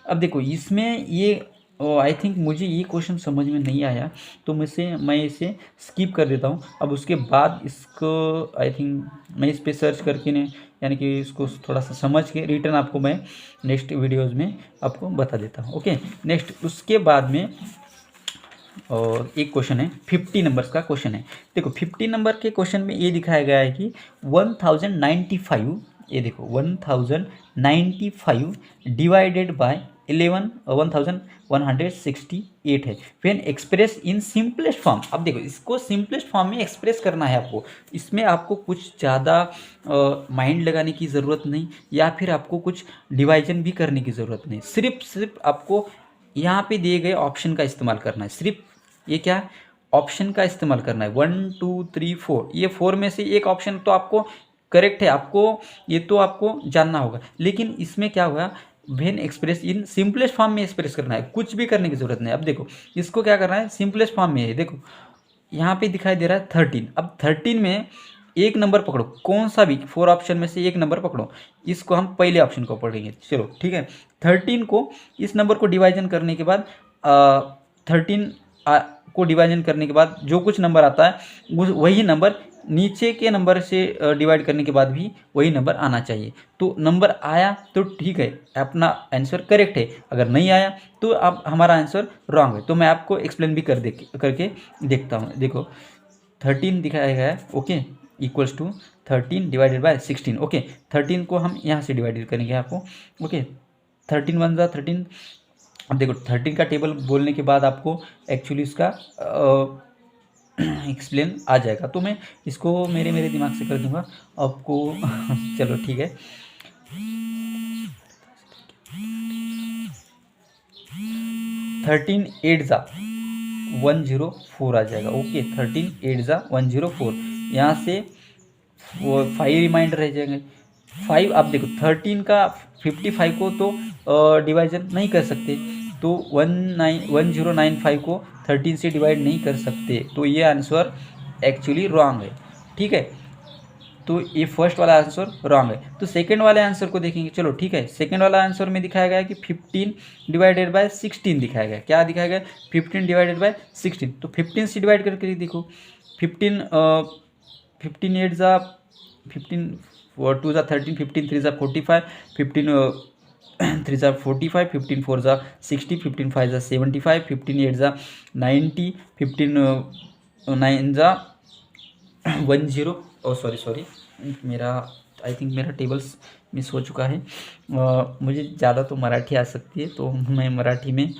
अब देखो, इसमें ये आई थिंक मुझे ये question समझ में नहीं आया, तो मैं इसे स्किप कर देता हूँ। अब उसके बाद इसको आई थिंक मैं इस पर सर्च करके ने, यानी कि इसको थोड़ा सा समझ के रिटर्न आपको मैं नेक्स्ट वीडियोज़ में आपको बता देता हूँ। ओके, नेक्स्ट उसके बाद में और एक क्वेश्चन है 50 नंबर्स का क्वेश्चन है। देखो, 50 नंबर के क्वेश्चन में ये दिखाया गया है कि 1095, ये देखो 1095 डिवाइडेड बाय 1168 है, when express in simplest form. अब देखो, इसको सिंपलेस्ट फॉर्म में एक्सप्रेस करना है आपको। इसमें आपको कुछ ज़्यादा माइंड लगाने की ज़रूरत नहीं, या फिर आपको कुछ डिवाइजन भी करने की ज़रूरत नहीं। सिर्फ आपको यहाँ पे दिए गए ऑप्शन का इस्तेमाल करना है। सिर्फ ये क्या, ऑप्शन का इस्तेमाल करना है। 1 2 3 4, ये 4 में से एक ऑप्शन तो आपको करेक्ट है, आपको ये तो आपको जानना होगा। लेकिन इसमें क्या होगा, when express in simplest form में एक्सप्रेस करना है, कुछ भी करने की जरूरत नहीं। अब देखो, इसको क्या करना है, सिंपलेस्ट फॉर्म में है। देखो यहाँ पे दिखाई दे रहा है 13। अब 13 में एक नंबर पकड़ो, कौन सा भी 4 ऑप्शन में से एक नंबर पकड़ो। इसको हम पहले ऑप्शन को पढ़ेंगे, चलो ठीक है। 13 को, इस नंबर को डिवाइजन करने के बाद 13 को डिवाइजन करने के बाद जो कुछ नंबर आता है, वही नंबर नीचे के नंबर से डिवाइड करने के बाद भी वही नंबर आना चाहिए। तो नंबर आया तो ठीक है, अपना आंसर करेक्ट है। अगर नहीं आया तो अब हमारा आंसर रॉन्ग है। तो मैं आपको एक्सप्लेन भी करके देखता हूँ। देखो 13 दिखाया गया है, okay, equals to 13 divided by 16। Okay, 13 को हम यहाँ से डिवाइडेड करेंगे आपको। ओके, 13 1 जा 13। अब देखो 13 का टेबल बोलने के बाद आपको एक्चुअली इसका एक्सप्लेन आ जाएगा। तो मैं इसको मेरे दिमाग से कर दूंगा आपको चलो ठीक है। 13 8 जा 104 आ जाएगा। ओके, 13 8 जा 104, यहाँ से वो 5 रिमाइंडर रह जाएंगे 5। आप देखो 13 का 55 को तो डिवाइजन नहीं कर सकते, तो 1095 को 13 से डिवाइड नहीं कर सकते। तो ये आंसर एक्चुअली रॉन्ग है, ठीक है। तो ये फर्स्ट वाला आंसर रॉन्ग है। तो सेकंड वाले आंसर को देखेंगे, चलो ठीक है। सेकंड वाला आंसर में दिखाया गया है कि 15 डिवाइडेड बाय 16 दिखाया गया। क्या दिखाया गया, 15 डिवाइडेड बाय 16। तो 15 से डिवाइड करके देखो, 15 8 जा 15 2 जा 13, 15 3 जा 45, 15 3 जा 45, 15 4 जा 60, 15 5 जा 75, 15 8 जा 90, 15 9 जा 10। सॉरी मेरा आई थिंक मेरा टेबल्स मिस हो चुका है। मुझे ज़्यादा तो मराठी आ सकती है, तो मैं मराठी में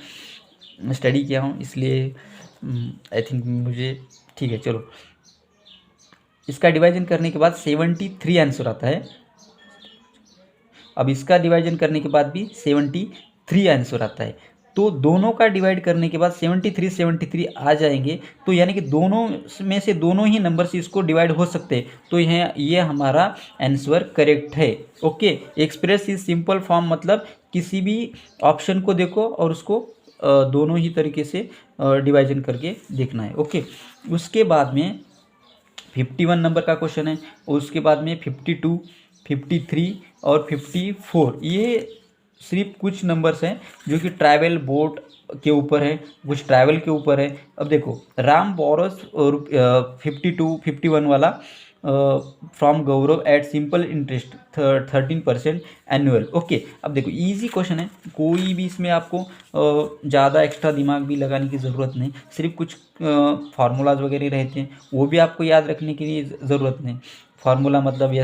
स्टडी किया हूँ, इसलिए आई थिंक मुझे ठीक है, चलो इसका डिवाइजन करने के बाद 73 आंसर आता है। अब इसका डिवाइजन करने के बाद भी 73 आंसर आता है। तो दोनों का डिवाइड करने के बाद 73 आ जाएंगे, तो यानी कि दोनों में से दोनों ही नंबर से इसको डिवाइड हो सकते हैं। तो ये हमारा आंसर करेक्ट है। Okay, express is simple form मतलब किसी भी ऑप्शन को देखो और उसको दोनों ही तरीके से डिवाइजन करके देखना है। ओके, उसके बाद में 51 नंबर का क्वेश्चन है, उसके बाद में 52, 53 और 54। ये सिर्फ कुछ नंबर्स हैं जो कि ट्रैवल बोट के ऊपर है, कुछ ट्रैवल के ऊपर है। अब देखो, राम बोरोस 52-51 वाला from Gaurav at simple interest 13% annual. Okay, अब देखो इजी क्वेश्चन है, कोई भी इसमें आपको ज़्यादा एक्स्ट्रा दिमाग भी लगाने की ज़रूरत नहीं, सिर्फ कुछ फार्मूलाज वगैरह रहते हैं वो भी आपको याद रखने की ज़रूरत नहीं। फार्मूला मतलब A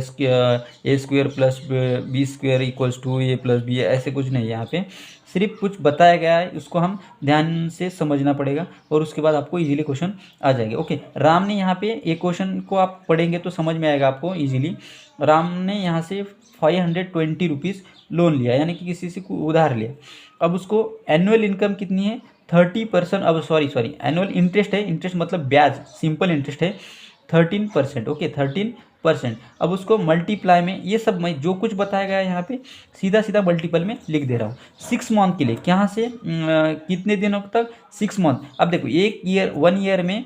square plus B square equals to A plus B, ऐसे कुछ नहीं है यहाँ पे, सिर्फ कुछ बताया गया है, उसको हम ध्यान से समझना पड़ेगा और उसके बाद आपको इजीली क्वेश्चन आ जाएंगे। ओके, राम ने यहाँ पे एक क्वेश्चन को आप पढ़ेंगे तो समझ में आएगा आपको इजीली। राम ने यहाँ से 520 रुपीज़ लोन लिया, यानी कि किसी से उधार लिया। अब उसको एनुअल इनकम कितनी है 30%, अब सॉरी एनुअल इंटरेस्ट है, इंटरेस्ट मतलब ब्याज, सिंपल इंटरेस्ट है 13%। ओके, 13%। अब उसको मल्टीप्लाई में, ये सब मैं जो कुछ बताया गया है यहाँ पे सीधा सीधा मल्टीपल में लिख दे रहा हूँ। 6 मंथ के लिए, यहाँ से कितने दिनों तक 6 मंथ। अब देखो 1 ईयर में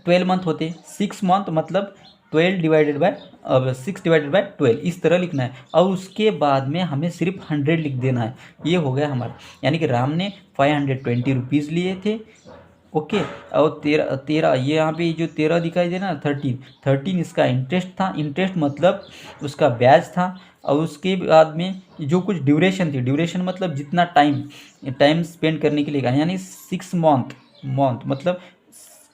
12 मंथ होते, 6 मंथ मतलब 12 डिवाइडेड बाय, अब 6 डिवाइडेड बाय 12, इस तरह लिखना है। और उसके बाद में हमें सिर्फ 100 लिख देना है। ये हो गया हमारा, यानी कि राम ने 520 रुपीज़ लिए थे। ओके, और 13 ये यहाँ पे जो 13 दिखाई दे ना, 13 इसका इंटरेस्ट था, इंटरेस्ट मतलब उसका ब्याज था। और उसके बाद में जो कुछ ड्यूरेशन थी, ड्यूरेशन मतलब जितना टाइम स्पेंड करने के लिए कहा, यानी 6 मंथ मतलब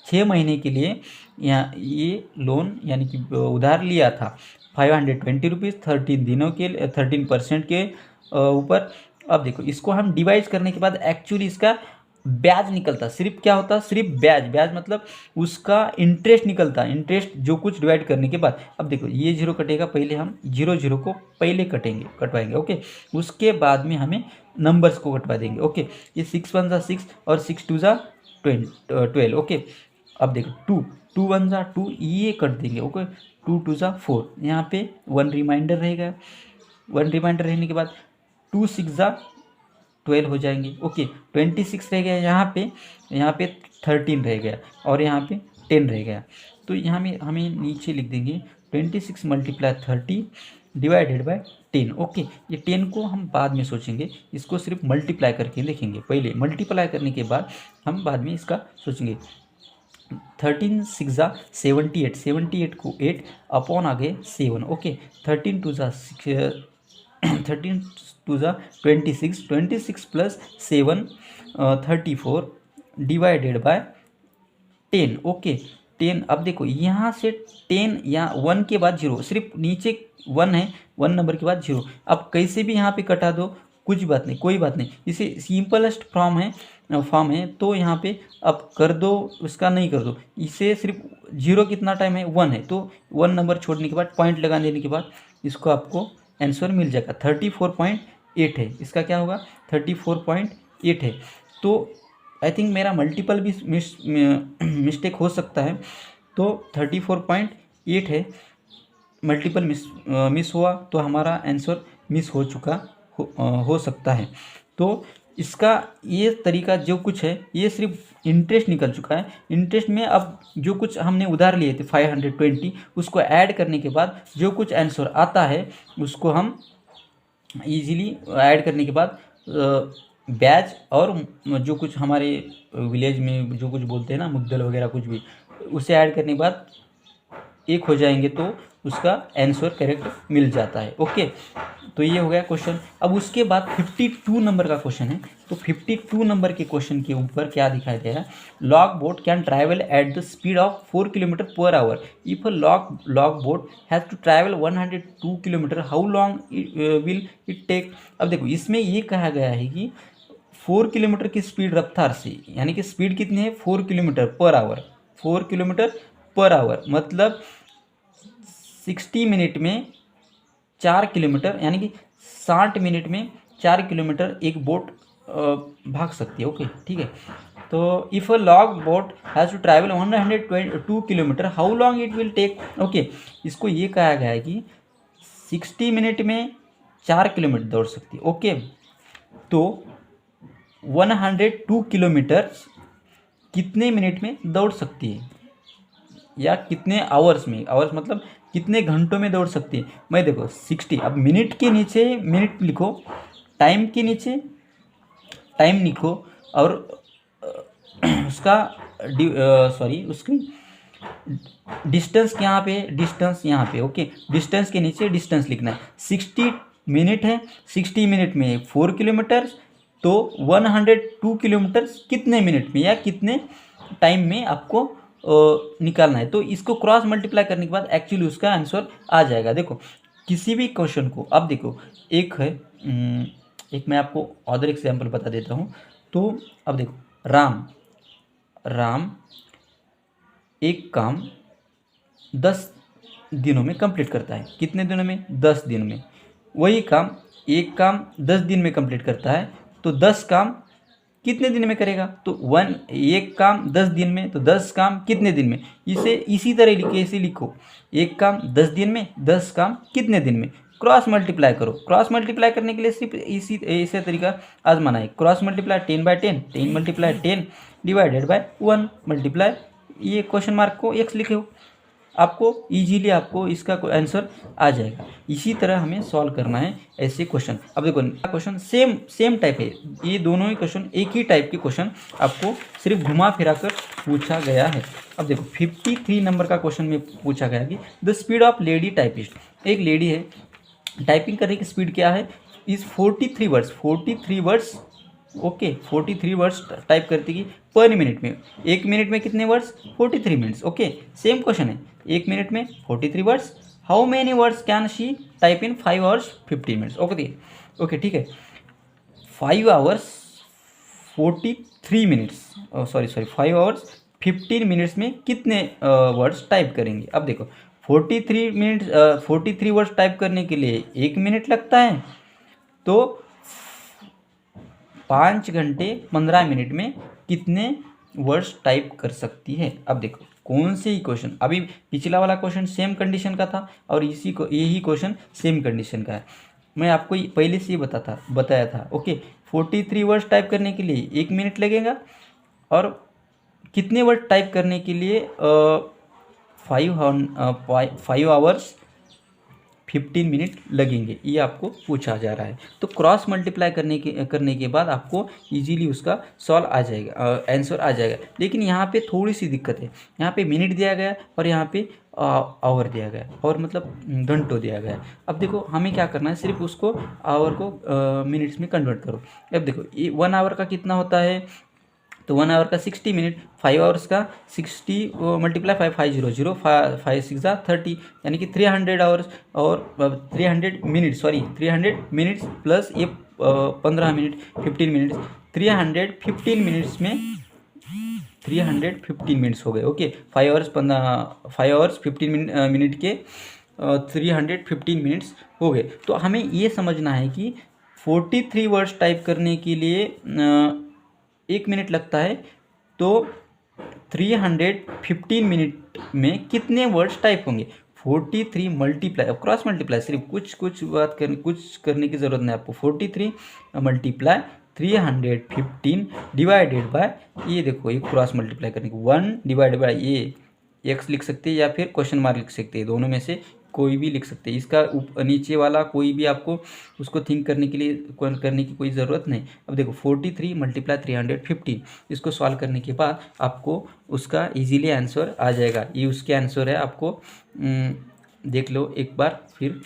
6 महीने के लिए यहाँ ये लोन यानी कि उधार लिया था 520 रुपीज़ 13 दिनों के लिए 13% के ऊपर। अब देखो इसको हम डिवाइड करने के बाद एक्चुअली इसका ब्याज निकलता, सिर्फ क्या होता, सिर्फ ब्याज मतलब उसका इंटरेस्ट निकलता, इंटरेस्ट जो कुछ डिवाइड करने के बाद। अब देखो ये 0 कटेगा, पहले हम 0 को पहले कटवाएंगे। ओके, उसके बाद में हमें नंबर्स को कटवा देंगे। ओके, ये 6 1 जा 6 और 6 2 जा 12। ओके, अब देखो 2 1 जा 2, ये कट देंगे। ओके, 2 2 जा 4, यहाँ पे 1 रिमाइंडर रहेगा। 1 रिमाइंडर रहने के बाद 2 6 जा 12 हो जाएंगे। ओके, 26 रह गया, यहाँ पे 13 रह गया और यहाँ पे 10 रह गया। तो यहाँ में हमें नीचे लिख देंगे 26 × 30 डिवाइडेड बाय 10। ओके, ये 10 को हम बाद में सोचेंगे, इसको सिर्फ मल्टीप्लाई करके लिखेंगे। पहले मल्टीप्लाई करने के बाद हम बाद में इसका सोचेंगे। 13 6 जा 78, 78 को 8 अपॉन आगे 7। ओके, 13 2 जा 13 2 जा 26, 26 प्लस 7 34 डिवाइडेड बाय 10। ओके, 10। अब देखो यहाँ से 10 या 1 के बाद 0, सिर्फ नीचे 1 है, 1 नंबर के बाद 0। अब कैसे भी यहाँ पे कटा दो, कुछ बात नहीं, कोई बात नहीं, इसे सिंपलेस्ट फॉर्म है। तो यहाँ पे अब कर दो, उसका नहीं कर दो, इसे सिर्फ 0 कितना टाइम है 1 है, तो 1 नंबर छोड़ने के बाद पॉइंट लगा देने के बाद इसको आपको आंसर मिल जाएगा 34.8 है। इसका क्या होगा 34.8 है। तो आई थिंक मेरा मल्टीपल भी मिस्टेक हो सकता है, तो 34.8 है, मल्टीपल मिस हुआ तो हमारा आंसर मिस हो चुका हो सकता है। तो इसका ये तरीका जो कुछ है, ये सिर्फ इंटरेस्ट निकल चुका है। इंटरेस्ट में अब जो कुछ हमने उधार लिए थे 520, उसको ऐड करने के बाद जो कुछ आंसर आता है उसको हम इजीली ऐड करने के बाद ब्याज और जो कुछ हमारे विलेज में जो कुछ बोलते हैं ना, मुद्दल वगैरह कुछ भी, उसे ऐड करने के बाद एक हो जाएंगे तो उसका आंसर करेक्ट मिल जाता है। ओके, तो ये हो गया क्वेश्चन। अब उसके बाद 52 नंबर का क्वेश्चन है। तो 52 नंबर के क्वेश्चन के ऊपर क्या दिखाई दे रहा है, log boat can travel at the speed of 4 km/h if a log boat has to travel 102 km, how long will it take. अब देखो इसमें ये कहा गया है कि 4 किलोमीटर की स्पीड रफ्तार से, यानी कि स्पीड कितनी है 4 km/h, 4 किलोमीटर पर आवर, मतलब 60 मिनट में 4 किलोमीटर, यानी कि 60 मिनट में 4 किलोमीटर एक बोट भाग सकती है। ओके, ठीक है। तो if a log boat has to travel 102 kilometre, how long it will take. Okay, इसको ये कहा गया है कि 60 मिनट में 4 किलोमीटर दौड़ सकती है। ओके, तो 102 किलोमीटर कितने मिनट में दौड़ सकती है, या कितने आवर्स में, आवर्स मतलब कितने घंटों में दौड़ सकती है। मैं देखो 60, अब मिनट के नीचे मिनट लिखो, टाइम के नीचे टाइम लिखो, और उसका सॉरी उसकी डिस्टेंस यहाँ पे, डिस्टेंस यहाँ पे। ओके, डिस्टेंस के नीचे डिस्टेंस लिखना है। 60 मिनट है, 60 मिनट में 4 किलोमीटर, तो 102 किलोमीटर कितने मिनट में या कितने टाइम में आपको निकालना है। तो इसको क्रॉस मल्टीप्लाई करने के बाद एक्चुअली उसका आंसर आ जाएगा। देखो किसी भी क्वेश्चन को, अब देखो एक है, एक मैं आपको अदर एग्जाम्पल बता देता हूँ। तो अब देखो राम एक काम 10 दिनों में कंप्लीट करता है। कितने दिनों में? 10 दिन में। वही काम, एक काम 10 दिन में कंप्लीट करता है, तो 10 काम कितने दिन में करेगा? तो एक काम 10 दिन में, तो 10 काम कितने दिन में। इसे इसी तरह ऐसे लिखो, एक काम 10 दिन में, 10 काम कितने दिन में। क्रॉस मल्टीप्लाई करो। क्रॉस मल्टीप्लाई करने के लिए सिर्फ इसी तरीका आजमाना है। Cross multiply 10/10, 10 multiply 10 divided by 1 multiply, ये क्वेश्चन मार्क को x लिखे हो, आपको इजीली आपको इसका आंसर आ जाएगा। इसी तरह हमें सॉल्व करना है ऐसे क्वेश्चन। अब देखो क्वेश्चन सेम टाइप है, ये दोनों ही क्वेश्चन एक ही टाइप के क्वेश्चन आपको सिर्फ घुमा फिरा कर पूछा गया है। अब देखो 53 नंबर का क्वेश्चन में पूछा गया कि the speed of lady typist. एक लेडी है, टाइपिंग करने की स्पीड क्या है? Is 43 words, 43 words. Okay, 43 words type करती की पर मिनट में। एक मिनट में कितने words? 43 minutes. Okay, same question है, एक मिनट में 43 words. How many words can she type in 5 hours 15 minutes. Okay, ठीक है। 5 hours 43 minutes, sorry 5 hours 15 minutes में कितने वर्ड्स टाइप करेंगे। अब देखो 43 वर्ड्स टाइप करने के लिए 1 मिनट लगता है, तो 5 घंटे 15 मिनट में कितने वर्ड्स टाइप कर सकती है। अब देखो कौन से ही क्वेश्चन, अभी पिछला वाला क्वेश्चन सेम कंडीशन का था और यही क्वेश्चन सेम कंडीशन का है। मैं आपको पहले से ही बताया था। ओके, 43 वर्ड्स टाइप करने के लिए 1 मिनट लगेगा, और कितने वर्ड टाइप करने के लिए 5 आवर्स 15 मिनट लगेंगे, ये आपको पूछा जा रहा है। तो क्रॉस मल्टीप्लाई करने के बाद आपको इजीली उसका सॉल्व आ जाएगा, आंसर आ जाएगा। लेकिन यहाँ पे थोड़ी सी दिक्कत है, यहाँ पे मिनट दिया गया और यहाँ पे आवर दिया गया, और मतलब घंटों दिया गया। अब देखो हमें क्या करना है, सिर्फ उसको आवर को मिनट्स में कन्वर्ट करो। अब देखो 1 आवर का कितना होता है, तो 1 आवर का 60 मिनट, 5 आवर्स का 60 मल्टीप्लाई 5, 500, 5 6 30, यानी कि 300 आवर्स, और 300 मिनट, सॉरी 300 मिनट्स प्लस ये 15 मिनट 15 मिनट्स, 315 मिनट्स में 315 मिनट्स हो गए। ओके, 5 आवर्स 15 मिनट के 315 मिनट्स हो गए। तो हमें ये समझना है कि 43 वर्ड्स टाइप करने के लिए 1 मिनट लगता है, तो 315 मिनट में कितने वर्ड्स टाइप होंगे। 43 मल्टीप्लाई, अब क्रॉस मल्टीप्लाई, सिर्फ कुछ करने की ज़रूरत नहीं आपको। 43 मल्टीप्लाई 315 डिवाइडेड बाय, ये देखो ये क्रॉस मल्टीप्लाई करने की 1 डिवाइडेड बाय ये x लिख सकते हैं या फिर क्वेश्चन मार्क लिख सकते हैं, दोनों में से कोई भी लिख सकते हैं। इसका नीचे वाला कोई भी आपको उसको थिंक करने की कोई ज़रूरत नहीं। अब देखो 43 मल्टीप्लाई 315, इसको सॉल्व करने के बाद आपको उसका इजीली आंसर आ जाएगा। ये उसके आंसर है, आपको देख लो एक बार फिर,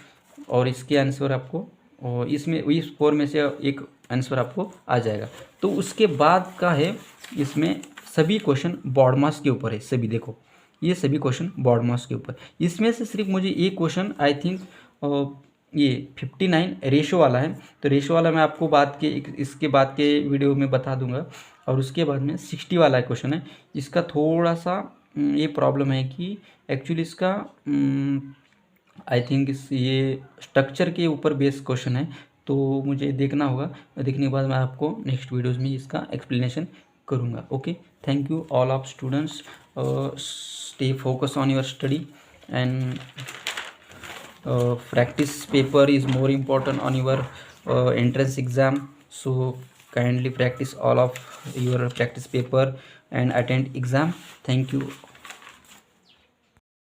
और इसके आंसर आपको, और इसमें इस 4 में से एक आंसर आपको आ जाएगा। तो उसके बाद का है, इसमें सभी क्वेश्चन बॉड मास के ऊपर है सभी। देखो ये सभी क्वेश्चन बॉड मास के ऊपर, इसमें से सिर्फ मुझे एक क्वेश्चन आई थिंक ये 59 रेशो वाला है। तो रेशो वाला मैं आपको इसके बाद के वीडियो में बता दूंगा। और उसके बाद में 60 वाला क्वेश्चन है, इसका थोड़ा सा ये प्रॉब्लम है कि एक्चुअली इसका आई थिंक ये स्ट्रक्चर के ऊपर बेस्ड क्वेश्चन है, तो मुझे देखना होगा। देखने के बाद मैं आपको नेक्स्ट वीडियोज़ में इसका एक्सप्लेनेशन करूँगा। Okay, thank you all of students, stay focused on your study, and practice paper is more important on your entrance exam, so kindly practice all of your practice paper and attend exam. Thank you.